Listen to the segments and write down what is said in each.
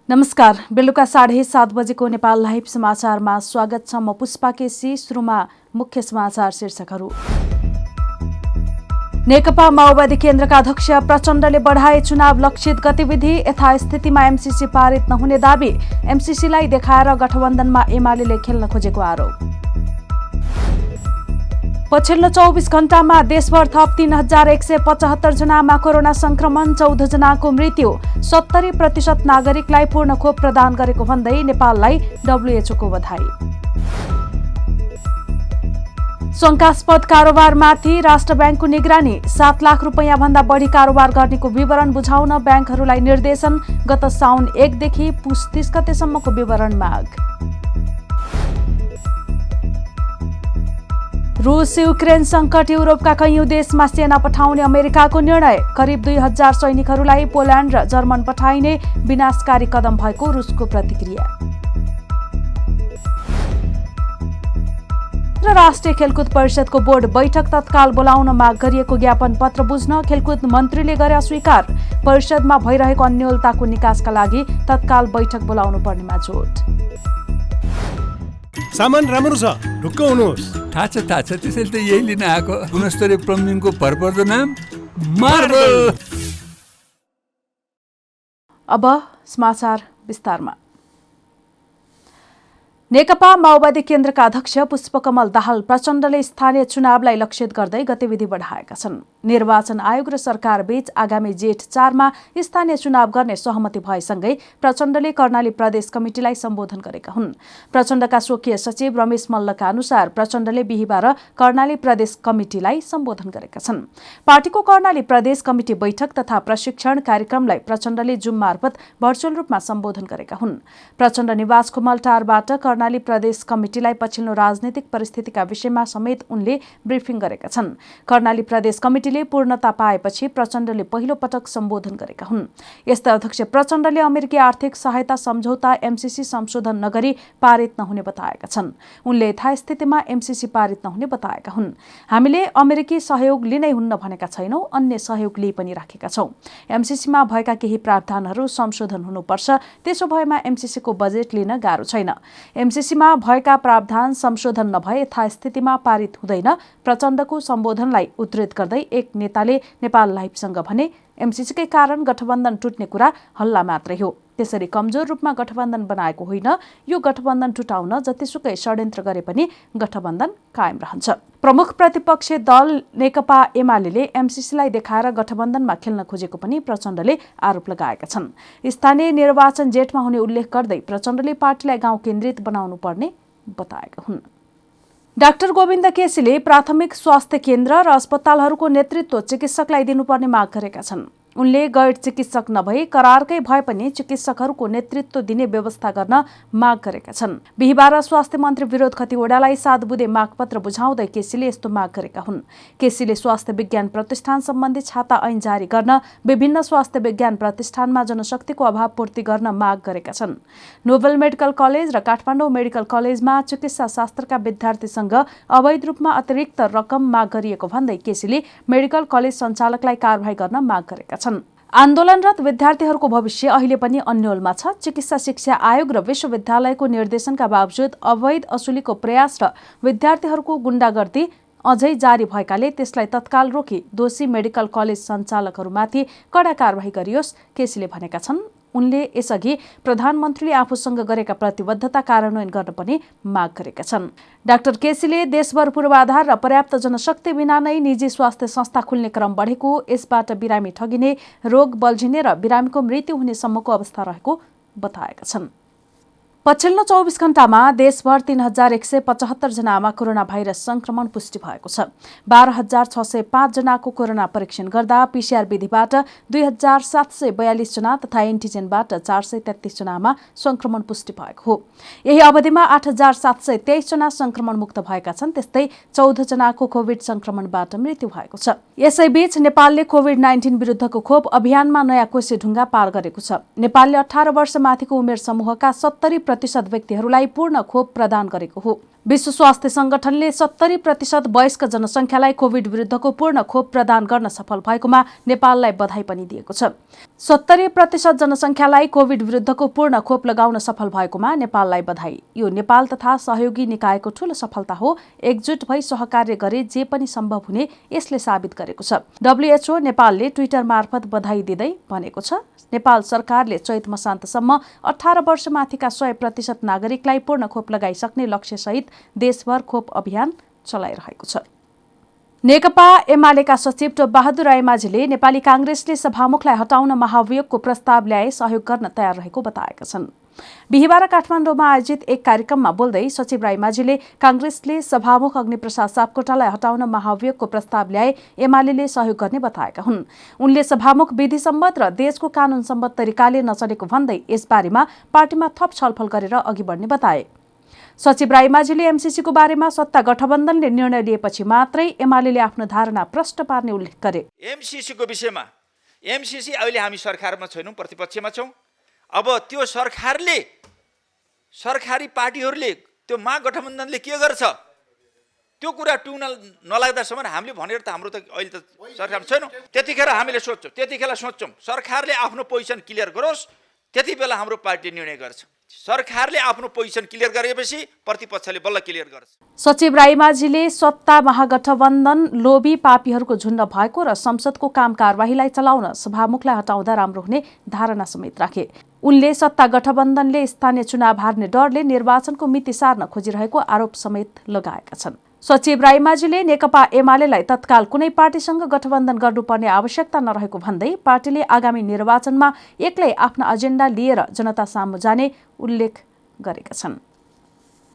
नमस्कार, बेलुका 7:30 बजेको नेपाल लाइभ समाचारमा स्वागत छ। म पुष्पा केसी। सुरुमा मुख्य समाचार शीर्षकहरू। नेकपा माओवादी केन्द्रका अध्यक्ष प्रचण्डले बढाए चुनाव लक्षित गतिविधि। यथास्थितिमा एमसीसी पारित नहुने दाबी। एमसीसीलाई देखाएर गठबन्धनमा एमाले खेल्न खोजेको आरोप। पछिल्लो 24 घण्टामा देशभर थप 3175 जनामा कोरोना संक्रमण, 14 जनाको मृत्यु। 70% नागरिकलाई पूर्ण खोप प्रदान गरेको भन्दै नेपाललाई डब्ल्युएचओको बधाई। शंकास्पद कारोबारमाथि राष्ट्र ब्याङ्कको निगरानी। 7 लाख रुपैयाँ भन्दा बढी कारोबार गर्नेको विवरण बुझाउन ब्याङ्कहरूलाई निर्देशन। गत साउन 1 देखि पुस 30 गतेसम्मको विवरण माग। रूस युक्रेन संकट। युरोपका कैयौं देशमा सेना पठाउने अमेरिकाको निर्णय। करिब 2000 सैनिकहरूलाई पोल्याण्ड र जर्मन पठाइने विनाशकारी कदम भएको रूसको प्रतिक्रिया। र राष्ट्रिय खेलकुद परिषदको बोर्ड बैठक तत्काल बोलाउन माग गरिएको ज्ञापन पत्र बुझ्न खेलकुद मन्त्रीले गरे अस्वीकार। परिषदमा भइरहेको अन्योलताको निकासका लागि तत्काल बैठक बोलाउनु पर्नेमा जोड। सामान राम्रो छ, ढुक्क हुनुहोस्। थाहा छ, त्यसैले त यही लिन आएको। गुणस्तरीय प्लम्बिङको भरपर्दो नाम मार्बल। अब समाचार विस्तारमा। नेकपा माओवादी केन्द्रका अध्यक्ष पुष्पकमल दाहाल प्रचण्डले स्थानीय चुनावलाई लक्षित गर्दै गतिविधि बढाएका छन्। निर्वाचन आयोग र सरकार बीच आगामी जेठ 4 मा स्थानीय चुनाव गर्ने सहमति भएसँगै प्रचण्डले कर्णाली प्रदेश कमिटिलाई सम्बोधन गरेका हुन्। प्रचण्डका स्वकीय सचिव रमेश मल्लका अनुसार प्रचण्डले बिहीबार कर्णाली प्रदेश कमिटिलाई सम्बोधन गरेका छन्। पार्टीको कर्णाली प्रदेश कमिटी बैठक तथा प्रशिक्षण कार्यक्रमलाई प्रचण्डले जुम मार्फत भर्चुअल रूपमा सम्बोधन गरेका हुन्। प्रचण्ड निवास कुमलटारबाट कर्णाली प्रदेश कमिटिलाई पछिल्लो राजनीतिक परिस्थितिका विषयमा समेत उनले ब्रिफिङ गरेका छन्। कर्णाली प्रदेश कमिटिले पूर्णता पाएपछि प्रचण्डले पहिलो पटक सम्बोधन गरेका हुन्। यस्ता अध्यक्ष प्रचण्डले अमेरिकी आर्थिक सहायता सम्झौता एमसीसी संशोधन नगरी पारित नहुने बताएका छन्। उनले यथास्थितिमा एमसीसी पारित नहुने बताएका हुन्। हामीले अमेरिकी सहयोग लिनै हुन्न भनेका छैनौं, अन्य सहयोग लिई पनि राखेका छौं। एमसीसीमा भएका केही प्रावधानहरू संशोधन हुनुपर्छ, त्यसो भएमा एमसीसीको बजेट लिन गाह्रो छैन। एमसीसीमा भएका प्रावधान संशोधन नभए यथास्थितिमा पारित हुँदैन। प्रचण्डको सम्बोधनलाई उद्धृत गर्दै एक नेताले नेपाल लाइभसँग भने, एमसीसीकै कारण गठबन्धन टुट्ने कुरा हल्ला मात्रै हो, त्यसरी कमजोर रूपमा गठबन्धन बनाएको होइन। यो गठबन्धन टुटाउन जतिसुकै षड्यन्त्र गरे पनि गठबन्धन कायम रहन्छ। प्रमुख प्रतिपक्षी दल नेकपा एमाले एमसीसीलाई देखाएर गठबन्धनमा खेल्न खोजेको पनि प्रचण्डले आरोप लगाएका छन्। स्थानीय निर्वाचन जेठमा हुने उल्लेख गर्दै प्रचण्डले पार्टीलाई गाउँ केन्द्रित बनाउनु पर्ने बताएका हुन्। डाक्टर गोविन्द केसीले प्राथमिक स्वास्थ्य केन्द्र र अस्पतालहरूको नेतृत्व चिकित्सकलाई दिनुपर्ने माग गरेका छन्। उनले गैर चिकित्सक नभई करारकै भए पनि चिकित्सकहरूको नेतृत्व दिने व्यवस्था गर्न माग गरेका छन्। बिहीबार स्वास्थ्य मन्त्री विरोध खतिवड़ालाई 7 बुँदे मागपत्र बुझाउँदै केसीले यस्तो माग गरेका हुन्। केसीले स्वास्थ्य विज्ञान प्रतिष्ठान सम्बन्धी छाता ऐन जारी गर्न, विभिन्न स्वास्थ्य विज्ञान प्रतिष्ठानमा जनशक्तिको अभाव पूर्ति गर्न माग गरेका छन्। नोभेल मेडिकल कलेज र काठमाडौँ मेडिकल कलेजमा चिकित्सा शास्त्रका विद्यार्थीसँग अवैध रूपमा अतिरिक्त रकम माग गरिएको भन्दै केसीले मेडिकल कलेज सञ्चालकलाई कारबाही गर्न माग गरेका छन्। आन्दोलनरत विद्यार्थीहरूको भविष्य अहिले पनि अन्योलमा छ। चिकित्सा शिक्षा आयोग र विश्वविद्यालयको निर्देशनका बावजुद अवैध असुलीको प्रयास र विद्यार्थीहरूको गुण्डागर्दी अझै जारी भएकाले त्यसलाई तत्काल रोकी दोषी मेडिकल कलेज सञ्चालकहरूमाथि कडा कारबाही गरियोस्, केसीले भनेका छन्। उनले यसअघि प्रधानमन्त्रीले आफूसँग गरेका प्रतिबद्धता कार्यान्वयन गर्न पनि माग गरेका छन्। डाक्टर केसीले देशभर पूर्वाधार र पर्याप्त जनशक्ति बिना नै निजी स्वास्थ्य संस्था खुल्ने क्रम बढेको, यसबाट बिरामी ठगिने, रोग बल्झिने र बिरामीको मृत्यु हुने सम्मको अवस्था रहेको बताएका छन्। पछिल्लो 24 घण्टामा देशभर 3175 जनामा कोरोना भाइरस संक्रमण पुष्टि भएको छ। 12605 जनाको कोरोना परीक्षण गर्दा पीसीआर विधिबाट 2742 जना तथा एन्टिजेनबाट 433 जनामा संक्रमण पुष्टि भएको हो। यही अवधिमा 8723 जना संक्रमण मुक्त भएका छन्। त्यस्तै 14 जनाको कोभिड संक्रमणबाट मृत्यु भएको छ। यसैबीच नेपालले कोभिड-19 विरुद्धको खोप अभियानमा नयाँ कोसे ढुङ्गा पार गरेको छ। नेपालले 18 वर्ष माथिको उमेर समूहका 70% व्यक्तिहरूलाई पूर्ण खोप प्रदान गरेको हो। विश्व स्वास्थ्य संगठनले 70% वयस्क जनसङ्ख्यालाई कोभिड विरुद्धको पूर्ण खोप प्रदान गर्न सफल भएकोमा नेपाललाई बधाई पनि दिएको छ। 70% जनसङ्ख्यालाई कोभिड विरुद्धको पूर्ण खोप लगाउन सफल भएकोमा नेपाललाई बधाई। यो नेपाल तथा सहयोगी निकायको ठूलो सफलता हो। एकजुट भई सहकार्य गरे जे पनि सम्भव हुने यसले साबित गरेको छ। WHO नेपालले ट्विटर मार्फत बधाई दिँदै भनेको छ, नेपाल सरकारले चैत मसान्तसम्म 18 वर्षमाथिका 100% नागरिकलाई पूर्ण खोप लगाइसक्ने लक्ष्यसहित देशभर खोप अभियान चलाइरहेको छ। नेकपा एमालेका सचिव टोपबहादुर रायमाझीले नेपाली कांग्रेसले सभामुखलाई हटाउन महाभियोगको प्रस्ताव ल्याए सहयोग गर्न तयार रहेको बताएका छन्। बिहिबार काठमाडौँमा आयोजित एक कार्यक्रममा बोल्दै सचिव रायमाझीले कांग्रेसले सभामुख अग्निप्रसाद सापकोटालाई हटाउन महाभियोगको प्रस्ताव ल्याए एमाले सहयोग गर्ने बताएका हुन्। उनले सभामुख विधिसम्मत र देशको कानूनसम्मत तरिकाले नचलेको भन्दै यसबारेमा पार्टीमा थप छलफल गरेर अघि बढ्ने बताए। सचिव रायमाझीले एमसीसीको बारेमा सत्ता गठबन्धनले निर्णय लिएपछि मात्रै एमाले आफ्नो धारणा प्रष्ट पार्ने उल्लेख गरे। एमसीसीको विषयमा एमसीसी अहिले हामी सरकारमा छैनौँ, प्रतिपक्षमा छौँ। अब त्यो सरकारी पार्टीहरूले त्यो महागठबन्धनले के गर्छ त्यो कुरा टुङ्न नलाग्दासम्म हामीले भनेर त हाम्रो त अहिले त सरकारमा छैनौँ। त्यतिखेर हामीले सोच्छौँ सरकारले आफ्नो पोजिसन क्लियर गरोस्, त्यति बेला हाम्रो पार्टी निर्णय गर्छ। सरकारले आफ्नो पोजिसन क्लियर गरेपछि प्रतिपक्षले बल्ल क्लियर गर्छ। सचिव रायमाझीले सत्ता महागठबन्धन लोभी पापीहरूको झुण्ड भएको र संसदको काम कारबाहीलाई चलाउन सभामुखलाई हटाउँदा राम्रो हुने धारणा समेत राखे। उनले सत्ता गठबन्धनले स्थानीय चुनाव हार्ने डरले निर्वाचनको मिति सार्न खोजिरहेको आरोप समेत लगाएका छन्। सचिव रायमाझीले नेकपा एमालेलाई तत्काल कुनै पार्टीसँग गठबन्धन गर्नुपर्ने आवश्यकता नरहेको भन्दै पार्टीले आगामी निर्वाचनमा एक्लै आफ्ना एजेन्डा लिएर जनता सामु जाने उल्लेख गरेका छन्।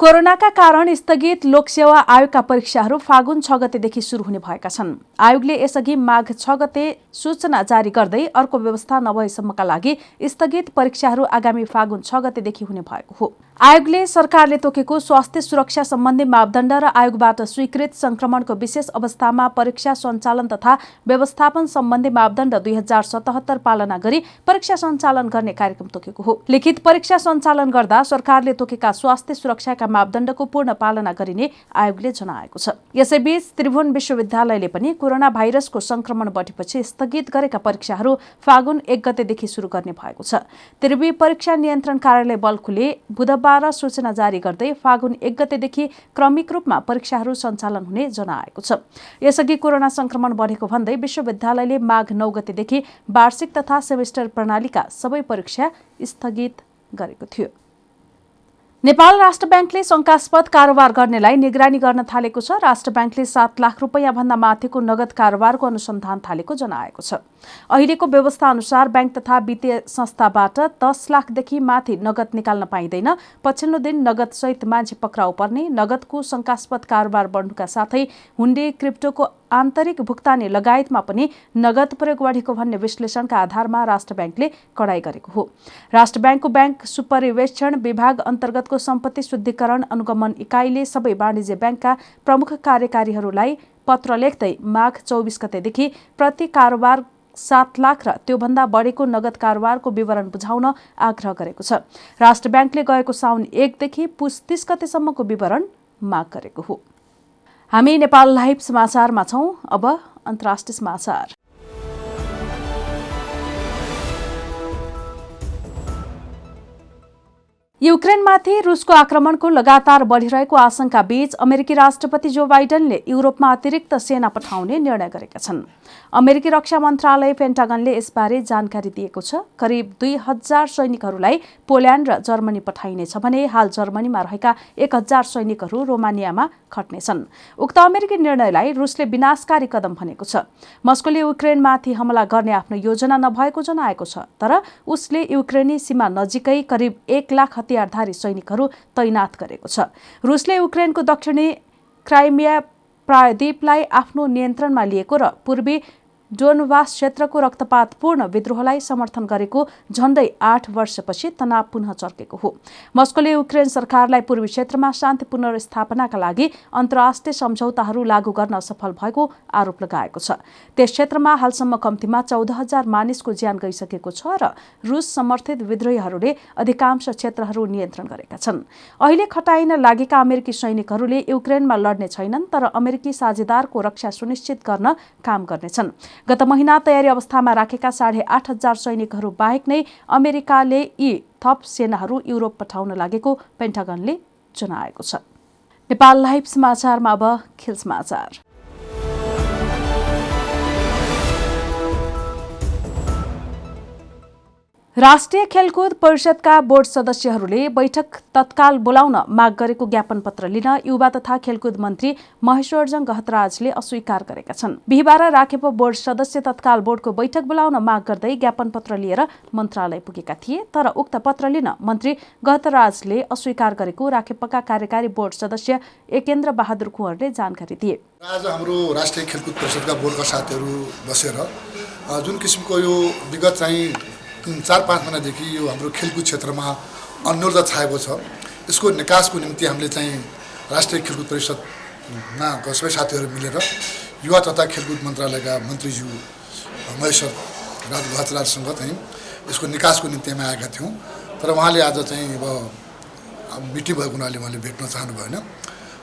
कोरोनाका कारण स्थगित लोकसेवा आयोगका परीक्षाहरू फागुन 6 गतेदेखि सुरु हुने भएका छन्। आयोगले यसअघि माघ 6 गते सूचना जारी गर्दै अर्को व्यवस्था नभएसम्मका लागि स्थगित परीक्षाहरू आगामी फागुन 6 गतेदेखि हुने भएको हो। आयोगले सरकारले तोकेको स्वास्थ्य सुरक्षा सम्बन्धी मापदण्ड र आयोगबाट स्वीकृत संक्रमणको विशेष अवस्थामा परीक्षा सञ्चालन तथा व्यवस्थापन सम्बन्धी मापदण्ड 2077 पालना गरी परीक्षा सञ्चालन गर्ने कार्यक्रम तोकेको हो। लिखित परीक्षा सञ्चालन गर्दा सरकारले तोकेका स्वास्थ्य सुरक्षाका मापदण्डको पूर्ण पालना गरिने आयोगले जनाएको छ। यसैबीच त्रिभुवन विश्वविद्यालयले पनि कोरोना भाइरसको संक्रमण बढेपछि स्थगित गरेका परीक्षाहरू फागुन 1 गतेदेखि सुरु गर्ने भएको छ। त्रिवी परीक्षा नियन्त्रण कार्यालय बल्खुले बुधबार सूचना जारी गर्दै फागुन 1 गतेदेखि क्रमिक रूपमा परीक्षाहरू सञ्चालन हुने जनाएको छ। यसअघि कोरोना संक्रमण बढेको भन्दै विश्वविद्यालयले माघ 9 गतेदेखि वार्षिक तथा सेमेस्टर प्रणालीका सबै परीक्षा स्थगित गरेको थियो। नेपाल राष्ट्र ब्याङ्कले शंकास्पद कारोबार गर्नेलाई निगरानी गर्न थालेको छ। राष्ट्र ब्याङ्कले 7 लाख रुपैयाँ भन्दा माथिको नगद कारोबारको अनुसन्धान थालेको जनाएको छ। अहिलेको व्यवस्था अनुसार ब्याङ्क तथा वित्तीय संस्थाबाट 10 लाखदेखि माथि नगद निकाल्न पाइँदैन। पछिल्लो दिन नगद सहित मान्छे पक्राउ पर्ने, नगदको शंकास्पद कारोबार बढ्नुका साथै हुण्डी, क्रिप्टोको आन्तरिक भुक्तानी लगायतमा पनि नगद प्रयोग बढेको भन्ने विश्लेषणका आधारमा राष्ट्र ब्याङ्कले कडाई गरेको हो। राष्ट्र ब्याङ्कको ब्याङ्क सुपरिवेक्षण विभाग अन्तर्गतको सम्पत्ति शुद्धिकरण अनुगमन इकाइले सबै वाणिज्य ब्याङ्कका प्रमुख कार्यकारीहरूलाई पत्र लेख्दै माघ 24 गतेदेखि प्रति कारोबार 7 लाख र त्योभन्दा बढेको नगद कारोबारको विवरण बुझाउन आग्रह गरेको छ। राष्ट्र ब्याङ्कले गएको साउन 1 देखि पुस 30 गतेसम्मको विवरण माग गरेको हो। हामी नेपाल लाइभ समाचारमा छौं। अब अन्तर्राष्ट्रिय समाचार। युक्रेनमाथि रुसको आक्रमणको लगातार बढिरहेको आशंका बीच अमेरिकी राष्ट्रपति जो बाइडेनले युरोपमा अतिरिक्त सेना पठाउने निर्णय गरेका छन्। अमेरिकी रक्षा मन्त्रालय पेन्टागनले यसबारे जानकारी दिएको छ। करिब 2000 सैनिकहरूलाई पोल्यान्ड र जर्मनी पठाइनेछ भने हाल जर्मनीमा रहेका 1000 सैनिकहरू रोमानियामा खट्नेछन्। उक्त अमेरिकी निर्णयलाई रुसले विनाशकारी कदम भनेको छ। मस्कोले युक्रेनमाथि हमला गर्ने आफ्नो योजना नभएको जनाएको छ, तर उसले युक्रेनी सीमा नजिकै करिब 1 लाख हतियारधारी सैनिकहरू तैनात गरेको छ। रुसले युक्रेनको दक्षिणी क्राइमिया प्रायद्वीपलाई आफ्नो नियन्त्रणमा लिएको र पूर्वी डोनबास क्षेत्रको रक्तपातपूर्ण विद्रोहलाई समर्थन गरेको झण्डै 8 वर्षपछि तनाव पुनः चर्केको हो। मस्कोले युक्रेन सरकारलाई पूर्वी क्षेत्रमा शान्ति पुनर्स्थापनाका लागि अन्तर्राष्ट्रिय सम्झौताहरू लागू गर्न असफल भएको आरोप लगाएको छ। त्यस क्षेत्रमा हालसम्म कम्तीमा 14,000 मानिसको ज्यान गइसकेको छ र रुस समर्थित विद्रोहीहरूले अधिकांश क्षेत्रहरू नियन्त्रण गरेका छन्। अहिले खटाइन लागेका अमेरिकी सैनिकहरूले युक्रेनमा लड्ने छैनन्, तर अमेरिकी साझेदारको रक्षा सुनिश्चित गर्न काम गर्नेछन्। गत महिना तयारी अवस्थामा राखेका 8,500 सैनिकहरू बाहेक नै अमेरिकाले यी थप सेनाहरू युरोप पठाउन लागेको पेन्टागनले जनाएको छ। नेपाल लाइभ समाचारमा अब खेल समाचार। राष्ट्रिय खेलकुद परिषदका बोर्ड सदस्यहरूले बैठक तत्काल बोलाउन माग गरेको ज्ञापन पत्र लिन युवा तथा खेलकुद मन्त्री महेश्वरजङ गहतराजले अस्वीकार गरेका छन्। बिहिबार राखेको बोर्ड सदस्य तत्काल बोर्डको बैठक बोलाउन माग गर्दै ज्ञापन पत्र लिएर मन्त्रालय पुगेका थिए, तर उक्त पत्र लिन मन्त्री गहतराजले अस्वीकार गरेको राखेपका कार्यकारी बोर्ड सदस्य एकेन्द्र बहादुर कुँवरले जानकारी दिए। आज हाम्रो राष्ट्रिय खेलकुद परिषदका बोर्डका साथीहरू बसेर जुन किसिमको यो विगत चाहिँ 4-5 महिनादेखि यो हाम्रो खेलकुद क्षेत्रमा अन्योलता छाएको छ, यसको निकासको निम्ति हामीले चाहिँ राष्ट्रिय खेलकुद परिषदमा सबै साथीहरू मिलेर युवा तथा खेलकुद मन्त्रालयका मन्त्रीज्यू महेश्वर राज गहतराजसँग चाहिँ यसको निकासको निम्ति हामी आएका थियौँ, तर उहाँले आज चाहिँ अब मिटिङ भएको हुनाले उहाँले भेट्न चाहनु भएन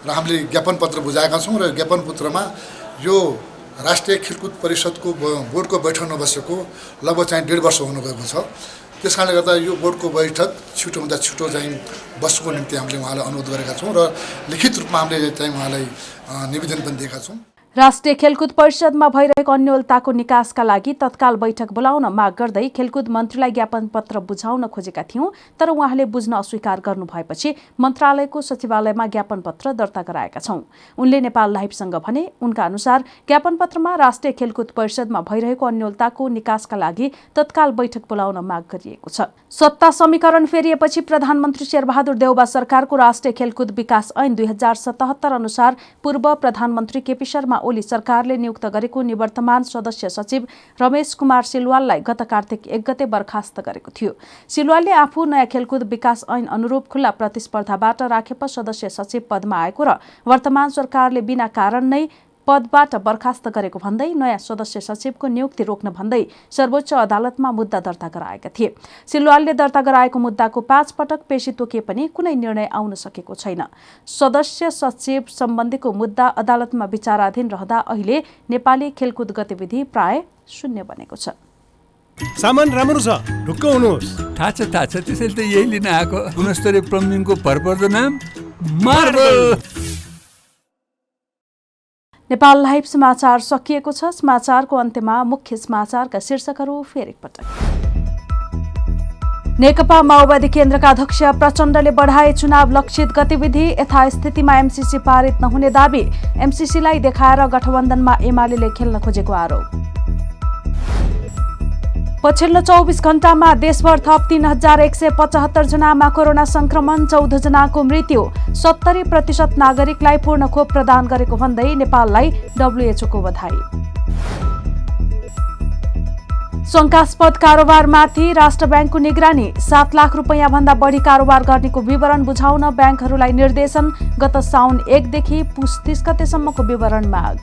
र हामीले ज्ञापन पत्र बुझाएका छौँ र ज्ञापन पत्रमा यो राष्ट्रिय खेलकुद परिषदको बोर्डको बैठक नबसेको लगभग चाहिँ 1.5 वर्ष हुनुभएको छ। त्यस कारणले गर्दा यो बोर्डको बैठक छिटोभन्दा छिटो चाहिँ बस्नुको निम्ति हामीले उहाँलाई अनुरोध गरेका छौँ र लिखित रूपमा हामीले चाहिँ उहाँलाई निवेदन पनि दिएका छौँ। राष्ट्रिय खेलकुद परिषदमा भइरहेको अन्योलताको निकासका लागि तत्काल बैठक बोलाउन माग गर्दै खेलकुद मन्त्रीलाई ज्ञापन पत्र बुझाउन खोजेका थियौं, तर उहाँले बुझ्न अस्वीकार गर्नु भएपछि मन्त्रालयको सचिवालयमा ज्ञापन पत्र दर्ता गराएका छौं। उनले नेपाल लाइभसँग भने उनका अनुसार ज्ञापन पत्रमा राष्ट्रिय खेलकुद परिषदमा भइरहेको अन्योलताको निकासका लागि तत्काल बैठक बोलाउन माग गरिएको छ। सत्ता समीकरण फेरिएपछि प्रधानमन्त्री शेरबहादुर देउबा सरकारको राष्ट्रिय खेलकुद विकास ऐन 2077 अनुसार पूर्व प्रधानमन्त्री केपी शर्मा ओली सरकारले नियुक्त गरेको निवर्तमान सदस्य सचिव रमेश कुमार सिलवाललाई गत कार्तिक 1 गते बर्खास्त गरेको थियो। सिलवालले आफू नयाँ खेलकुद विकास ऐन अनुरूप खुल्ला प्रतिस्पर्धाबाट राखेप सदस्य सचिव पदमा आएको र वर्तमान सरकारले बिना कारण नै पदबाट बर्खास्त गरेको भन्दै नयाँ सदस्य सचिवको नियुक्ति रोक्न भन्दै सर्वोच्च अदालतमा मुद्दा दर्ता गराएका थिए। सिलवालले दर्ता गराएको मुद्दाको 5 पटक पेशी तोकिए पनि कुनै निर्णय आउन सकेको छैन। सदस्य सचिव सम्बन्धीको मुद्दा अदालतमा विचाराधीन रहँदा अहिले नेपाली खेलकुद गतिविधि प्राय शून्य बनेको छ। सामान राम्रो छ, ढुक्क हुनुहोस्। थाहा छ त्यसैले त यही लिन आएको। गुणस्तरीय प्लम्बिङको भरपर्दो नाम मार्बल। नेपाल लाइभ समाचार सकिएको छ। समाचारको अन्त्यमा मुख्य समाचारका शीर्षकहरू फेरि एकपटक। नेकपा माओवादी केन्द्रका अध्यक्ष प्रचण्डले बढाए चुनाव लक्षित गतिविधि, यथास्थितिमा एमसीसी पारित नहुने दाबी, एमसीसीलाई देखाएर गठबन्धनमा एमालेले खेल्न खोजेको आरोप। पछिल्लो 24 घण्टामा देशभर थप 3,175 जनामा कोरोना संक्रमण, 14 जनाको मृत्यु, 70% नागरिकलाई पूर्ण खोप प्रदान गरेको भन्दै नेपाललाई डब्ल्युएचओको बधाई। शंकास्पद कारोबारमाथि राष्ट्र ब्याङ्कको निगरानी, 7 लाख रुपैयाँ भन्दा बढी कारोबार गर्नेको विवरण बुझाउन ब्याङ्कहरूलाई निर्देशन, गत साउन 1 देखि पुस 30 गतेसम्मको विवरण माग।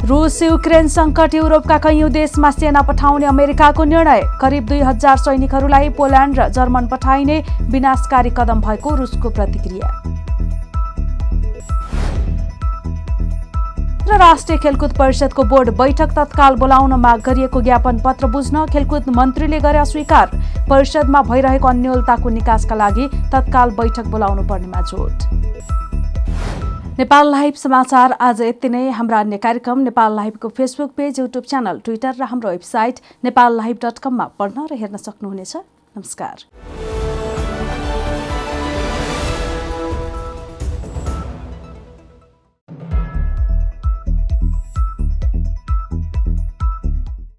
रूस युक्रेन संकट, युरोपका कैयौं देशमा सेना पठाउने अमेरिकाको निर्णय, करिब 2,000 सैनिकहरूलाई पोल्यान्ड र जर्मन पठाइने विनाशकारी कदम भएको रुसको प्रतिक्रिया। र राष्ट्रिय खेलकुद परिषदको बोर्ड बैठक तत्काल बोलाउन माग गरिएको ज्ञापन पत्र बुझ्न खेलकुद मन्त्रीले गरे अस्वीकार, परिषदमा भइरहेको अन्योलताको निकासका लागि तत्काल बैठक बोलाउनु पर्नेमा जोड। नेपाल लाइभ समाचार आज यति नै। हाम्रा अन्य कार्यक्रम नेपाल लाइभको Facebook page, YouTube channel, Twitter र हाम्रो वेबसाइट नेपाललाइभ.com मा पढ्न र हेर्न सक्नुहुनेछ। नमस्कार।